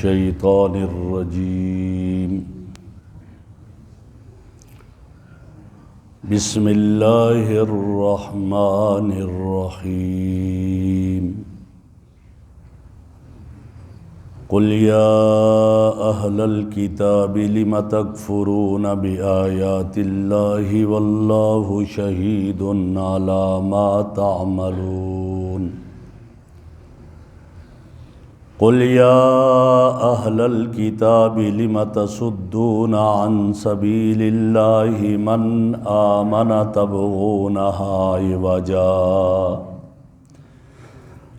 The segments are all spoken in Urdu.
الشيطان الرجيم بسم الله الرحمن الرحيم قل يا أهل الكتاب لم تكفرون بآيات الله والله شهيد على ما تعملون قل يا أهل الكتاب لم تصدون عن سبيل الله من آمن تبغونها عوجا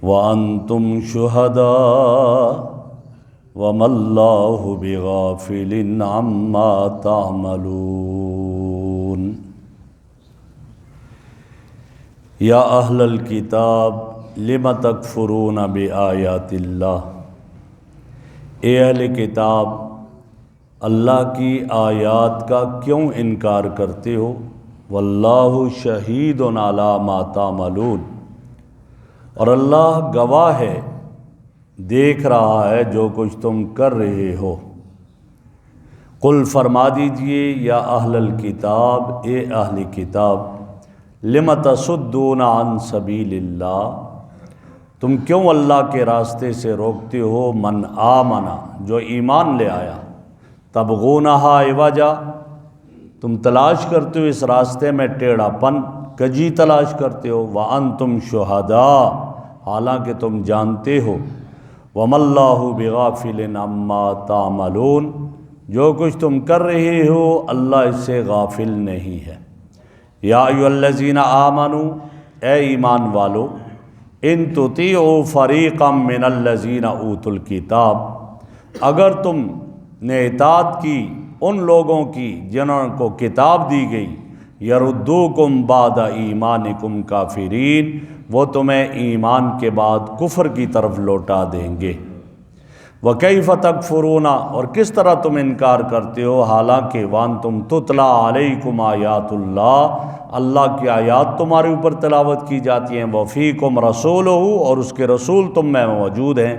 وأنتم شهداء وما الله بغافل عما تعملون یا اہل الکتاب لم تکفرون بآیات اللہ، اے اہل کتاب اللہ کی آیات کا کیوں انکار کرتے ہو؟ واللہ شہید علی ما تعملون، اور اللہ گواہ ہے، دیکھ رہا ہے جو کچھ تم کر رہے ہو۔ قل فرما دیجئے یا اہل الکتاب، اے اہل کتاب، لم تصدون عن سبیل اللہ، تم کیوں اللہ کے راستے سے روکتے ہو؟ من آمنا، جو ایمان لے آیا، تبغونہا عوجا، تم تلاش کرتے ہو اس راستے میں ٹیڑھا پن، کجی تلاش کرتے ہو، وانتم شہداء، حالانکہ تم جانتے ہو، وما اللہ بغافل عما تعملون، جو کچھ تم کر رہے ہو اللہ اس سے غافل نہیں ہے۔ یا ایھا الذین آمنوا، اے ایمان والو، ان تطیعوا فریقا من الذین اوتوا الکتاب، اگر تم نے اطاعت کی ان لوگوں کی جنہوں کو کتاب دی گئی، یردوکم بعد ایمانکم کافرین، وہ تمہیں ایمان کے بعد کفر کی طرف لوٹا دیں گے۔ وَكَيْفَ تَكْفُرُونَ، اور کس طرح تم انکار کرتے ہو حالانکہ وَأَنْتُمْ تُتْلَى عَلَيْكُمْ آیات اللہ، اللہ کی آیات تمہارے اوپر تلاوت کی جاتی ہیں، وَفِيكُمْ رَسُولُهُ، اور اس کے رسول تم میں موجود ہیں،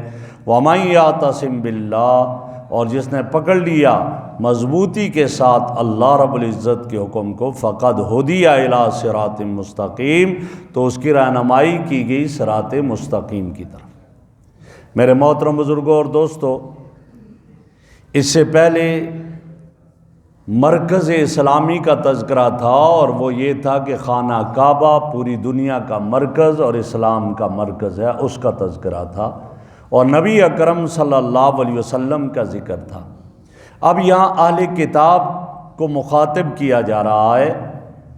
وَمَنْ يَعْتَصِمْ بِاللَّهِ، اور جس نے پکڑ لیا مضبوطی کے ساتھ اللہ رب العزت کے حکم کو، فقد ہدی الی صراط مستقیم، تو اس کی رہنمائی کی گئی صراط مستقیم کی طرف۔ میرے محترم بزرگوں اور دوستو، اس سے پہلے مرکز اسلامی کا تذکرہ تھا، اور وہ یہ تھا کہ خانہ کعبہ پوری دنیا کا مرکز اور اسلام کا مرکز ہے، اس کا تذکرہ تھا، اور نبی اکرم صلی اللہ علیہ وسلم کا ذکر تھا۔ اب یہاں اہل کتاب کو مخاطب کیا جا رہا ہے۔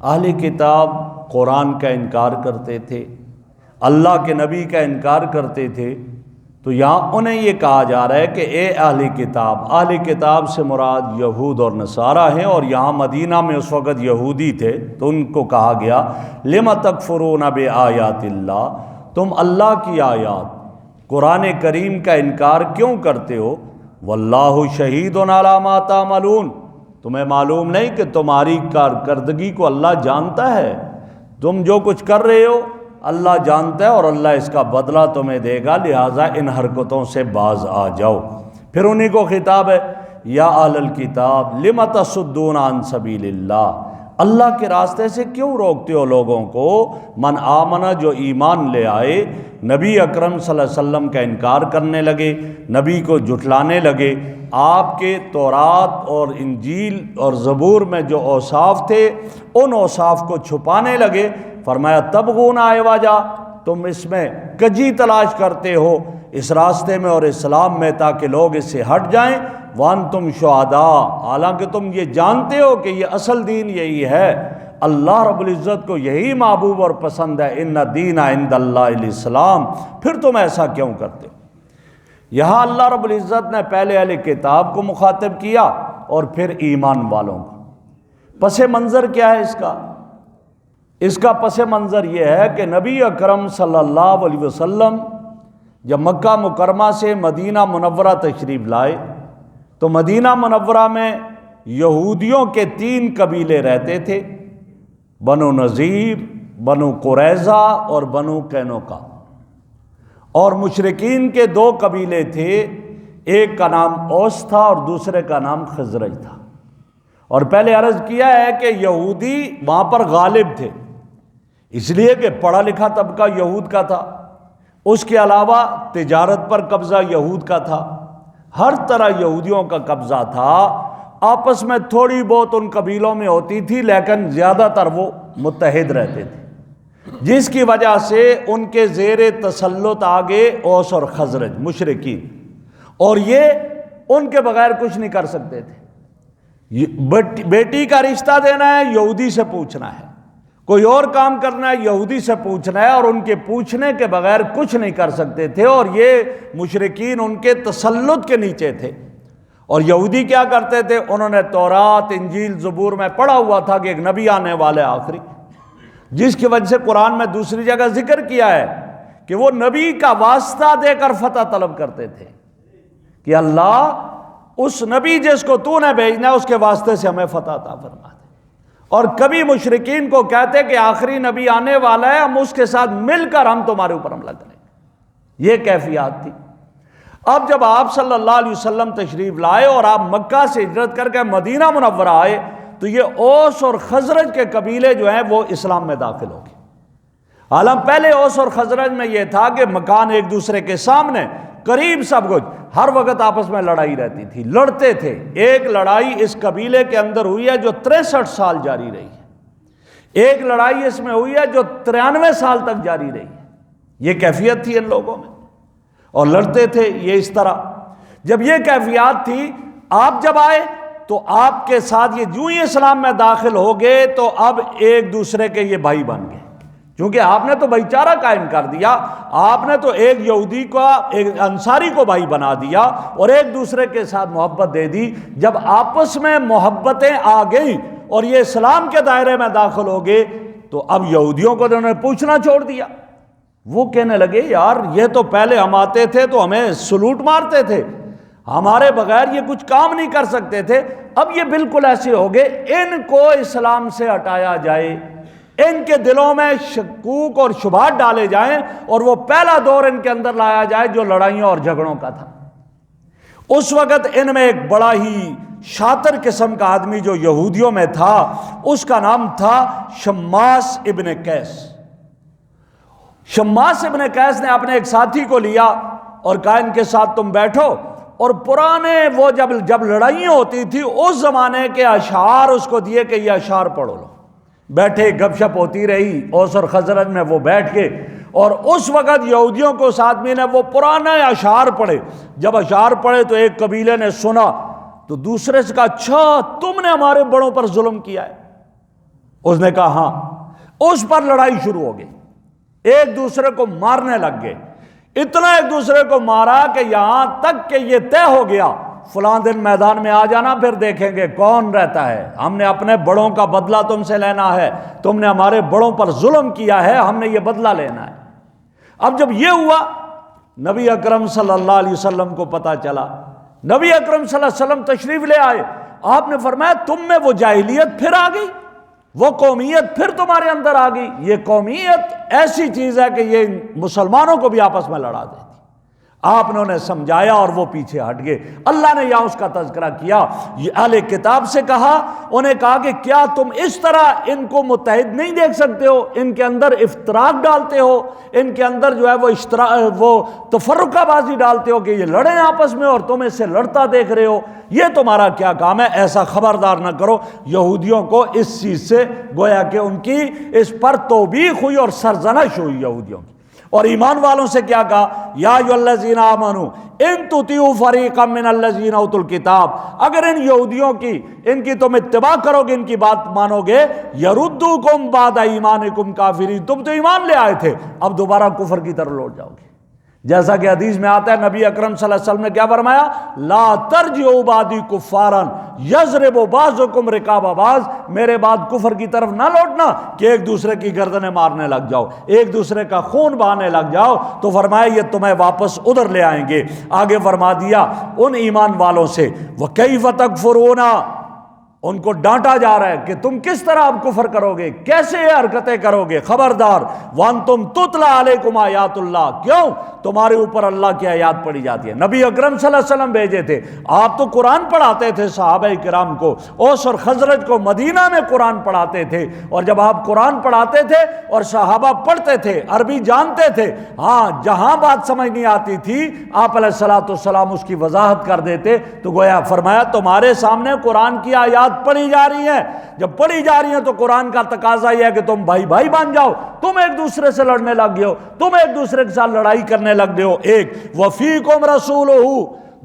اہل کتاب قرآن کا انکار کرتے تھے، اللہ کے نبی کا انکار کرتے تھے، تو یہاں انہیں یہ کہا جا رہا ہے کہ اے اہل کتاب سے مراد یہود اور نصارہ ہیں، اور یہاں مدینہ میں اس وقت یہودی تھے، تو ان کو کہا گیا لم تکفرون بآیات اللہ، تم اللہ کی آیات قرآن کریم کا انکار کیوں کرتے ہو؟ واللہ شہید علی ما تعملون، تمہیں معلوم نہیں کہ تمہاری کارکردگی کو اللہ جانتا ہے، تم جو کچھ کر رہے ہو اللہ جانتا ہے، اور اللہ اس کا بدلہ تمہیں دے گا، لہٰذا ان حرکتوں سے باز آ جاؤ۔ پھر انہی کو خطاب ہے، یا اہل الکتاب لم تصدون عن سبیل اللہ، اللہ کے راستے سے کیوں روکتے ہو لوگوں کو؟ من آمنا، جو ایمان لے آئے، نبی اکرم صلی اللہ علیہ وسلم کا انکار کرنے لگے، نبی کو جھٹلانے لگے، آپ کے تورات اور انجیل اور زبور میں جو اوصاف تھے ان اوصاف کو چھپانے لگے۔ فرمایا تبغون عوجا، تم اس میں کجی تلاش کرتے ہو اس راستے میں اور اسلام میں، تاکہ لوگ اس سے ہٹ جائیں، وانتم شہداء، حالانکہ تم یہ جانتے ہو کہ یہ اصل دین یہی ہے، اللہ رب العزت کو یہی محبوب اور پسند ہے، ان الدین عند اللہ الاسلام، پھر تم ایسا کیوں کرتے ہو؟ یہاں اللہ رب العزت نے پہلے اہل کتاب کو مخاطب کیا اور پھر ایمان والوں کو۔ پس منظر کیا ہے اس کا پس منظر یہ ہے کہ نبی اکرم صلی اللہ علیہ وسلم جب مکہ مکرمہ سے مدینہ منورہ تشریف لائے تو مدینہ منورہ میں یہودیوں کے 3 قبیلے رہتے تھے، بنو نذیر، بنو قریظہ اور بنو قینوقا، اور مشرکین کے 2 قبیلے تھے، ایک کا نام اوس تھا اور دوسرے کا نام خزرج تھا۔ اور پہلے عرض کیا ہے کہ یہودی وہاں پر غالب تھے، اس لیے کہ پڑھا لکھا طبقہ یہود کا تھا، اس کے علاوہ تجارت پر قبضہ یہود کا تھا، ہر طرح یہودیوں کا قبضہ تھا۔ آپس میں تھوڑی بہت ان قبیلوں میں ہوتی تھی لیکن زیادہ تر وہ متحد رہتے تھے، جس کی وجہ سے ان کے زیر تسلط آگے اوس اور خزرج مشرکین، اور یہ ان کے بغیر کچھ نہیں کر سکتے تھے۔ بیٹی کا رشتہ دینا ہے یہودی سے پوچھنا ہے، کوئی اور کام کرنا ہے یہودی سے پوچھنا ہے، اور ان کے پوچھنے کے بغیر کچھ نہیں کر سکتے تھے، اور یہ مشرکین ان کے تسلط کے نیچے تھے۔ اور یہودی کیا کرتے تھے؟ انہوں نے تورات، انجیل، زبور میں پڑھا ہوا تھا کہ ایک نبی آنے والے آخری، جس کی وجہ سے قرآن میں دوسری جگہ ذکر کیا ہے کہ وہ نبی کا واسطہ دے کر فتح طلب کرتے تھے کہ اللہ اس نبی جس کو تو نے بھیجنا ہے اس کے واسطے سے ہمیں فتح عطا فرما دے۔ اور کبھی مشرکین کو کہتے کہ آخری نبی آنے والا ہے، ہم اس کے ساتھ مل کر ہم تمہارے اوپر حملہ کریں گے۔ یہ کیفیات تھی۔ اب جب آپ صلی اللہ علیہ وسلم تشریف لائے اور آپ مکہ سے ہجرت کر کے مدینہ منورہ آئے تو یہ اوس اور خزرج کے قبیلے جو ہیں وہ اسلام میں داخل ہو گئے۔ حالانکہ پہلے اوس اور خزرج میں یہ تھا کہ مکان ایک دوسرے کے سامنے، قریب سب کچھ، ہر وقت آپس میں لڑائی رہتی تھی، لڑتے تھے۔ ایک لڑائی اس قبیلے کے اندر ہوئی ہے جو 63 سال جاری رہی ہے، ایک لڑائی اس میں ہوئی ہے جو 93 سال تک جاری رہی ہے۔ یہ کیفیت تھی ان لوگوں میں، اور لڑتے تھے یہ اس طرح۔ جب یہ کیفیات تھی، آپ جب آئے تو آپ کے ساتھ یہ جو ہی اسلام میں داخل ہو گئے تو اب ایک دوسرے کے یہ بھائی بن گئے، کیونکہ آپ نے تو بھائی چارہ قائم کر دیا، آپ نے تو ایک یہودی کو، ایک انصاری کو بھائی بنا دیا اور ایک دوسرے کے ساتھ محبت دے دی۔ جب آپس میں محبتیں آ گئیں اور یہ اسلام کے دائرے میں داخل ہو گئے تو اب یہودیوں کو انہوں نے پوچھنا چھوڑ دیا۔ وہ کہنے لگے یار یہ تو پہلے ہم آتے تھے تو ہمیں سلوٹ مارتے تھے، ہمارے بغیر یہ کچھ کام نہیں کر سکتے تھے، اب یہ بالکل ایسے ہو گئے، ان کو اسلام سے ہٹایا جائے، ان کے دلوں میں شکوک اور شبہات ڈالے جائیں اور وہ پہلا دور ان کے اندر لایا جائے جو لڑائیوں اور جھگڑوں کا تھا۔ اس وقت ان میں ایک بڑا ہی شاطر قسم کا آدمی جو یہودیوں میں تھا، اس کا نام تھا شماس ابن قیس۔ شماس ابن قیس نے اپنے ایک ساتھی کو لیا اور کہا ان کے ساتھ تم بیٹھو، اور پرانے وہ جب لڑائیاں ہوتی تھی اس زمانے کے اشعار اس کو دیے کہ یہ اشعار پڑھو لو۔ بیٹھے، گپ شپ ہوتی رہی، اوس اور خزرج میں وہ بیٹھ کے، اور اس وقت یہودیوں کو اس آدمی نے وہ پرانے اشعار پڑھے۔ جب اشعار پڑھے تو ایک قبیلے نے سنا تو دوسرے سے کہا اچھا تم نے ہمارے بڑوں پر ظلم کیا ہے؟ اس نے کہا ہاں۔ اس پر لڑائی شروع ہو گئی، ایک دوسرے کو مارنے لگ گئے، اتنا ایک دوسرے کو مارا کہ یہاں تک کہ یہ طے ہو گیا فلاں دن میدان میں آ جانا، پھر دیکھیں گے کون رہتا ہے، ہم نے اپنے بڑوں کا بدلہ تم سے لینا ہے، تم نے ہمارے بڑوں پر ظلم کیا ہے، ہم نے یہ بدلہ لینا ہے۔ اب جب یہ ہوا، نبی اکرم صلی اللہ علیہ وسلم کو پتہ چلا، نبی اکرم صلی اللہ علیہ وسلم تشریف لے آئے، آپ نے فرمایا تم میں وہ جاہلیت پھر آ گئی، وہ قومیت پھر تمہارے اندر آ گئی۔ یہ قومیت ایسی چیز ہے کہ یہ مسلمانوں کو بھی آپس میں لڑا دیتی۔ آپ نے انہیں سمجھایا اور وہ پیچھے ہٹ گئے۔ اللہ نے یہاں اس کا تذکرہ کیا، یہ اہل کتاب سے کہا، انہیں کہا کہ کیا تم اس طرح ان کو متحد نہیں دیکھ سکتے ہو؟ ان کے اندر افتراق ڈالتے ہو، ان کے اندر جو ہے وہ تفرقہ بازی ڈالتے ہو کہ یہ لڑیں آپس میں اور تم اس سے لڑتا دیکھ رہے ہو، یہ تمہارا کیا کام ہے؟ ایسا خبردار نہ کرو۔ یہودیوں کو اس چیز سے گویا کہ ان کی اس پر توبیخ ہوئی اور سرزنش ہوئی یہودیوں کی۔ اور ایمان والوں سے کیا کہا؟ یا ایھا الذین آمنوا ان تطیعوا فریقا من الذین اوتوا الکتاب، اگر ان یہودیوں کی ان کی تم اتباع کرو گے، ان کی بات مانو گے، یردوکم بعد ایمانکم کافرین، تم تو ایمان لے آئے تھے اب دوبارہ کفر کی طرف لوٹ جاؤ گے۔ جیسا کہ حدیث میں آتا ہے نبی اکرم صلی اللہ علیہ وسلم نے کیا فرمایا؟ لا ترجعوا بعدی کفارا یضرب بعضکم رقاب بعض، میرے بعد کفر کی طرف نہ لوٹنا کہ ایک دوسرے کی گردنیں مارنے لگ جاؤ، ایک دوسرے کا خون بہانے لگ جاؤ۔ تو فرمایا یہ تمہیں واپس ادھر لے آئیں گے۔ آگے فرما دیا ان ایمان والوں سے وَكَيْفَ تَكْفُرُونَ، ان کو ڈانٹا جا رہا ہے کہ تم کس طرح اب کفر کرو گے، کیسے یہ حرکتیں کرو گے، خبردار وانتم تتلی علیکم آیات اللہ، کیوں تمہارے اوپر اللہ کی آیات پڑھی جاتی ہے۔ نبی اکرم صلی اللہ علیہ وسلم بھیجے تھے، آپ تو قرآن پڑھاتے تھے صحابہ کرام کو، اوس اور خزرج کو مدینہ میں قرآن پڑھاتے تھے، اور جب آپ قرآن پڑھاتے تھے اور صحابہ پڑھتے تھے، عربی جانتے تھے، ہاں جہاں بات سمجھ نہیں آتی تھی آپ علیہ الصلوۃ والسلام اس کی وضاحت کر دیتے، تو گویا فرمایا تمہارے سامنے قرآن کی آیات پڑھی جا رہی ہیں، جب پڑھی جا رہی ہیں تو قرآن کا تقاضا یہ ہے کہ تم بھائی بھائی بن جاؤ، تم ایک دوسرے سے لڑنے لگ گئے ہو، تم ایک دوسرے کے ساتھ لڑائی کرنے لگ گئے ہو۔ ایک وفیکم رسولہ،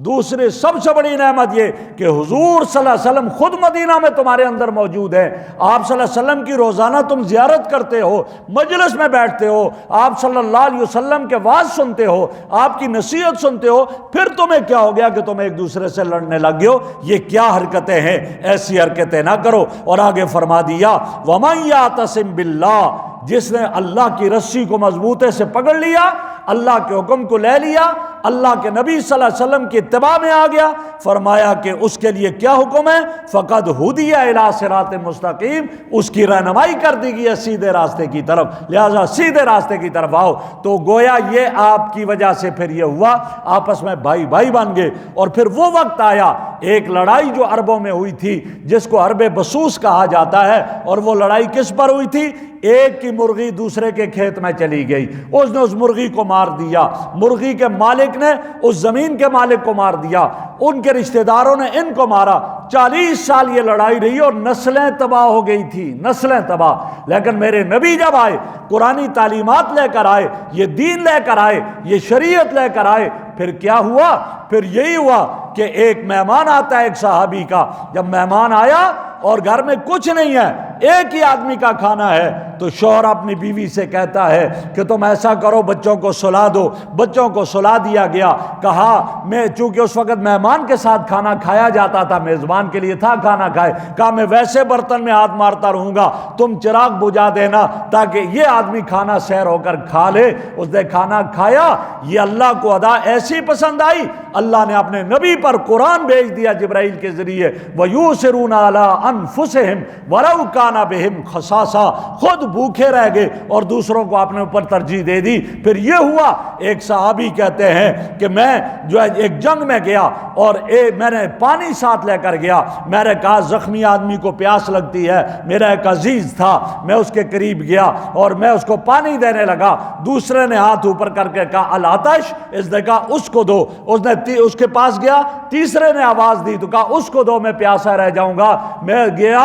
دوسری سب سے بڑی نعمت یہ کہ حضور صلی اللہ علیہ وسلم خود مدینہ میں تمہارے اندر موجود ہیں، آپ صلی اللہ علیہ وسلم کی روزانہ تم زیارت کرتے ہو، مجلس میں بیٹھتے ہو، آپ صلی اللہ علیہ وسلم کے واعظ سنتے ہو، آپ کی نصیحت سنتے ہو، پھر تمہیں کیا ہو گیا کہ تم ایک دوسرے سے لڑنے لگ گئے ہو؟ یہ کیا حرکتیں ہیں؟ ایسی حرکتیں نہ کرو۔ اور آگے فرما دیا وَمَن يَعْتَصِم بِاللَّهِ، جس نے اللہ کی رسی کو مضبوطے سے پکڑ لیا، اللہ کے حکم کو لے لیا، اللہ کے نبی صلی اللہ علیہ وسلم کی اتباع میں آ گیا، فرمایا کہ اس کے لیے کیا حکم ہے؟ فقد ہدی الی صراط مستقیم، اس کی رہنمائی کر دی گئی ہے سیدھے راستے کی طرف، لہذا سیدھے راستے کی طرف آؤ۔ تو گویا یہ آپ کی وجہ سے پھر یہ ہوا، آپس میں بھائی بھائی بن گئے۔ اور پھر وہ وقت آیا، ایک لڑائی جو عربوں میں ہوئی تھی جس کو حرب بسوس کہا جاتا ہے، اور وہ لڑائی کس پر ہوئی تھی؟ ایک کی مرغی دوسرے کے کھیت میں چلی گئی، اس نے اس مرغی کو مار دیا، مرغی کے مالک نے اس زمین کے مالک کو مار دیا، ان کے رشتہ داروں نے ان کو مارا، 40 سال یہ لڑائی رہی اور نسلیں تباہ ہو گئی تھی، نسلیں تباہ۔ لیکن میرے نبی جب آئے، قرآنی تعلیمات لے کر آئے، یہ دین لے کر آئے، یہ شریعت لے کر آئے، پھر کیا ہوا؟ پھر یہی ہوا کہ ایک مہمان آتا ہے ایک صحابی کا، جب مہمان آیا اور گھر میں کچھ نہیں ہے، ایک ہی آدمی کا کھانا ہے، تو شوہر اپنی بیوی سے کہتا ہے کہ تم ایسا کرو بچوں کو سلا دو، بچوں کو سلا دیا گیا۔ کہا میں، چونکہ اس وقت مہمان کے ساتھ کھانا کھایا جاتا تھا، میزبان کے لیے تھا کھانا کھائے، کہا میں ویسے برتن میں ہاتھ مارتا رہوں گا، تم چراغ بجھا دینا تاکہ یہ آدمی کھانا سیر ہو کر کھا لے۔ اس نے کھانا کھایا، یہ اللہ کو ادا ایسی پسند آئی، اللہ نے اپنے نبی پر قرآن بھیج دیا جبرائیل کے ذریعے، وَيُؤْثِرُونَ عَلَىٰ أَنفُسِهِمْ وَلَوْ كَانَ بِهِمْ خَصَاصَةٌ، خود بھوکے رہ گئے اور دوسروں کو اپنے اوپر ترجیح دے دی۔ پھر یہ ہوا، ایک صحابی کہتے ہیں کہ میں جو ہے ایک جنگ میں گیا اور میں نے پانی ساتھ لے کر گیا، میں نے کہا زخمی آدمی کو پیاس لگتی ہے، میرا ایک عزیز تھا، میں اس کے قریب گیا اور میں اس کو پانی دینے لگا، دوسرے نے ہاتھ اوپر کر کے کہا العطش، اس نے کہا اس کو دو، اس نے اس کے پاس گیا، تیسرے نے آواز دی تو کہا اس کو دو، میں پیاسا رہ جاؤں گا۔ میں گیا،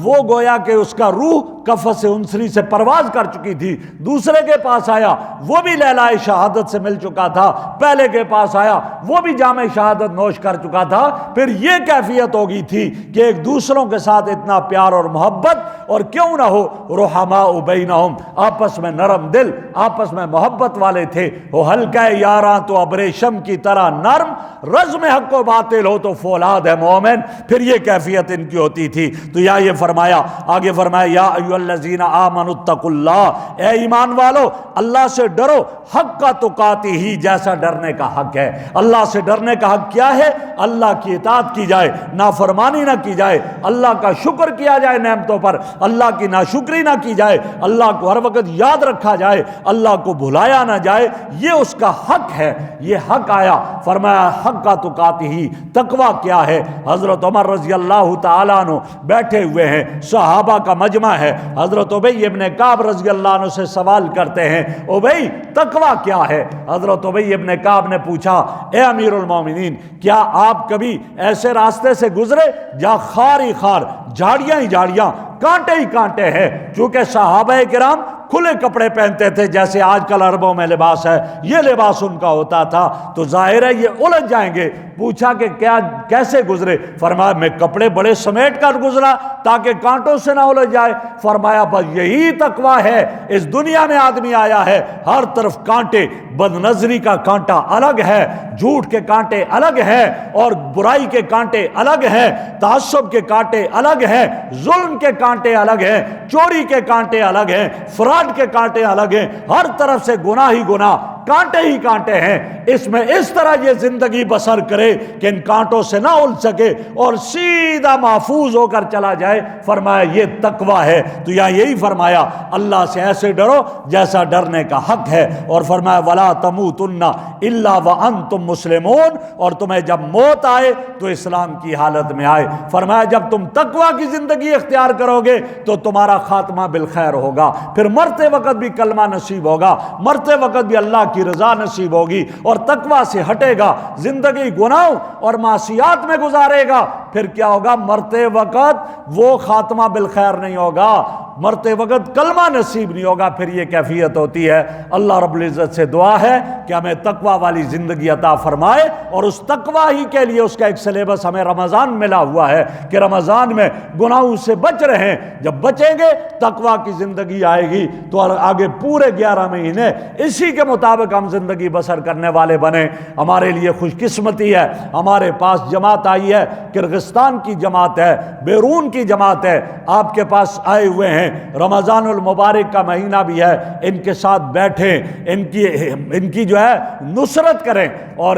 وہ گویا کہ اس کا روح کفس انسری سے پرواز کر چکی تھی، دوسرے کے پاس آیا، وہ بھی لیلائے شہادت سے مل چکا تھا، پہلے کے پاس آیا، وہ بھی جام شہادت نوش کر چکا تھا۔ پھر یہ کیفیت ہو گئی تھی کہ ایک دوسروں کے ساتھ اتنا پیار اور محبت، اور کیوں نہ ہو رحماء بینہم، آپس میں نرم دل، آپس میں محبت والے تھے۔ وہ ہلکا یاراں تو ابریشم کی طرح نرم، رزم حق و باطل ہو تو فولاد ہے مومن۔ پھر یہ کیفیت ان کی ہوتی تھی۔ تو یہ فرمایا، آگے فرمایا یا ایھا الذین آمنوا اتقوا اللہ، اے ایمان والو اللہ سے ڈرو، حق کا تقاتہ ہی، جیسا ڈرنے کا حق ہے۔ اللہ سے ڈرنے کا حق کیا ہے؟ اللہ کی اطاعت کی جائے، نافرمانی نہ کی جائے، اللہ کا شکر کیا جائے نعمتوں پر، اللہ کی ناشکری نہ کی جائے، اللہ کو ہر وقت یاد رکھا جائے، اللہ کو بھلایا نہ جائے، یہ اس کا حق ہے۔ یہ حق آیا، فرمایا حق کا تقاتہ ہی۔ تقویٰ کیا ہے؟ حضرت عمر رضی اللہ تعالیٰ عنہ بیٹھے ہوئے ہیں، صحابہ کا مجمع ہے، حضرت ابی ابن کعب رضی اللہ عنہ سے سوال کرتے ہیں، ابی تقویٰ کیا ہے؟ حضرت ابی ابن کعب نے پوچھا، اے امیر المومنین، کیا آپ کبھی ایسے راستے سے گزرے جہاں خار ہی خار، جھاڑیاں ہی جھاڑیاں، کانٹے ہی کانٹے ہیں؟ چونکہ صحابہ کرام کھلے کپڑے پہنتے تھے، جیسے آج کل عربوں میں لباس ہے، یہ لباس ان کا ہوتا تھا، تو ظاہر ہے یہ الجھ جائیں گے۔ پوچھا کہ کیا کیسے گزرے؟ فرمایا میں کپڑے بڑے سمیٹ کر گزرا تاکہ کانٹوں سے نہ الجھ جائے۔ فرمایا بس یہی تقویٰ ہے، اس دنیا میں آدمی آیا ہے ہر طرف کانٹے، بد نظری کا کانٹا الگ ہے، جھوٹ کے کانٹے الگ ہیں، اور برائی کے کانٹے الگ ہیں، تعصب کے کانٹے الگ ہیں، ظلم کے کانٹے الگ ہیں، چوری کے کانٹے الگ ہیں، فراڈ کے کانٹے الگ ہیں، ہر طرف سے گناہ ہی گناہ، کانٹے ہی کانٹے ہیں، اس میں اس طرح یہ زندگی بسر کرے کہ ان کانٹوں سے نہ الجھ سکے اور سیدھا محفوظ ہو کر چلا جائے۔ فرمایا یہ تقوی ہے۔ تو یہاں یہی فرمایا اللہ سے ایسے ڈرو جیسا ڈرنے کا حق ہے، اور فرمایا ولا تموتن الا وانتم مسلمون، اور تمہیں جب موت آئے تو اسلام کی حالت میں آئے۔ فرمایا جب تم تقوی کی زندگی اختیار کرو گے تو تمہارا خاتمہ بالخیر ہوگا، پھر مرتے وقت بھی کلمہ نصیب ہوگا، مرتے وقت بھی اللہ کی رضا نصیب ہوگی، اور تقوی سے ہٹے گا، زندگی گناہوں اور معصیات میں گزارے گا، پھر کیا ہوگا؟ مرتے وقت وہ خاتمہ بالخیر نہیں ہوگا، مرتے وقت کلمہ نصیب نہیں ہوگا، پھر یہ کیفیت ہوتی ہے۔ اللہ رب العزت سے دعا ہے کہ ہمیں تقوی والی زندگی عطا فرمائے، اور اس تقوی ہی کے لیے اس کا ایک سلیبس ہمیں رمضان ملا ہوا ہے کہ رمضان میں گناہوں سے بچ رہے ہیں، جب بچیں گے تقوی کی زندگی آئے گی تو آگے پورے 11 مہینے اسی کے مطابق ہم زندگی بسر کرنے والے بنیں۔ ہمارے لیے خوش قسمتی ہے، ہمارے پاس جماعت آئی ہے، کرغستان کی جماعت ہے، بیرون کی جماعت ہے، آپ کے پاس آئے ہوئے ہیں، رمضان المبارک کا مہینہ بھی ہے، ان کے ساتھ بیٹھیں، ان کی جو ہے نصرت کریں، اور